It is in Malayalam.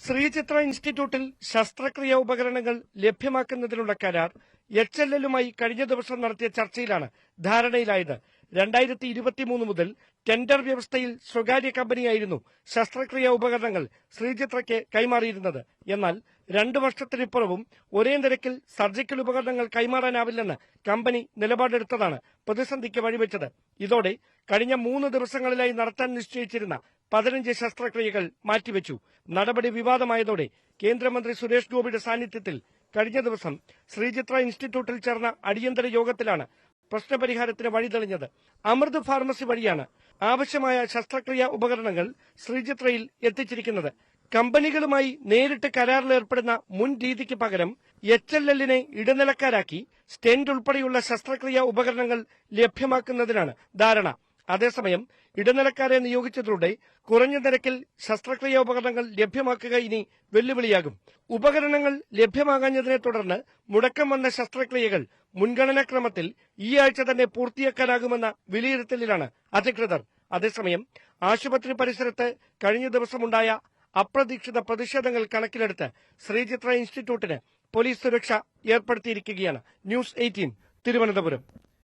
ശ്രീചിത്ര ഇൻസ്റ്റിറ്റ്യൂട്ടിൽ ശസ്ത്രക്രിയാ ഉപകരണങ്ങൾ ലഭ്യമാക്കുന്നതിനുള്ള കരാർ HLL-മായി കഴിഞ്ഞ ദിവസം നടത്തിയ ചർച്ചയിലാണ് ധാരണയിലായത്. 2023 മുതൽ ടെൻഡർ വ്യവസ്ഥയിൽ സ്വകാര്യ കമ്പനിയായിരുന്നു ശസ്ത്രക്രിയാ ഉപകരണങ്ങൾ ശ്രീചിത്രയ്ക്ക് കൈമാറിയിരുന്നത്. എന്നാൽ 2 വർഷത്തിനിപ്പുറവും ഒരേ നിരക്കിൽ സർജിക്കൽ ഉപകരണങ്ങൾ കൈമാറാനാവില്ലെന്ന് കമ്പനി നിലപാടെടുത്തതാണ് പ്രതിസന്ധിക്ക് വഴിവെച്ചത്. ഇതോടെ കഴിഞ്ഞ 3 ദിവസങ്ങളിലായി നടത്താൻ നിശ്ചയിച്ചിരുന്ന 15 ശസ്ത്രക്രിയകൾ മാറ്റിവെച്ചു. നടപടി വിവാദമായതോടെ കേന്ദ്രമന്ത്രി സുരേഷ് ഗോപിയുടെ സാന്നിധ്യത്തിൽ കഴിഞ്ഞ ദിവസം ശ്രീചിത്ര ഇൻസ്റ്റിറ്റ്യൂട്ടിൽ ചേർന്ന അടിയന്തര യോഗത്തിലാണ് പ്രശ്നപരിഹാരത്തിന് വഴി തെളിഞ്ഞത്. അമൃത് ഫാർമസി വഴിയാണ് ആവശ്യമായ ശസ്ത്രക്രിയാ ഉപകരണങ്ങൾ ശ്രീചിത്രയിൽ എത്തിച്ചിരിക്കുന്നത്. കമ്പനികളുമായി നേരിട്ട് കരാറിലേർപ്പെടുന്ന മുൻ രീതിക്ക് പകരം HLL-നെ ഇടനിലക്കാരാക്കി സ്റ്റെന്റ് ഉൾപ്പെടെയുള്ള ശസ്ത്രക്രിയാ ഉപകരണങ്ങൾ ലഭ്യമാക്കുന്നതിനാണ് ധാരണ. അതേസമയം ഇടനിലക്കാരെ നിയോഗിച്ചതിലൂടെ കുറഞ്ഞ നിരക്കിൽ ശസ്ത്രക്രിയാ ഉപകരണങ്ങൾ ലഭ്യമാക്കുക ഇനി വെല്ലുവിളിയാകും. ഉപകരണങ്ങൾ ലഭ്യമാകാഞ്ഞതിനെ തുടർന്ന് മുടക്കം വന്ന ശസ്ത്രക്രിയകൾ മുൻഗണനാക്രമത്തിൽ ഈ ആഴ്ച തന്നെ പൂർത്തിയാക്കാനാകുമെന്ന വിലയിരുത്തലിലാണ് അധികൃതർ. അതേസമയം ആശുപത്രി പരിസരത്ത് കഴിഞ്ഞ ദിവസമുണ്ടായ അപ്രതീക്ഷിത പ്രതിഷേധങ്ങൾ കണക്കിലെടുത്ത് ശ്രീചിത്ര ഇൻസ്റ്റിറ്റ്യൂട്ടിന് പോലീസ് സുരക്ഷ ഏർപ്പെടുത്തിയിരിക്കുകയാണ്. ന്യൂസ് 18 തിരുവനന്തപുരം.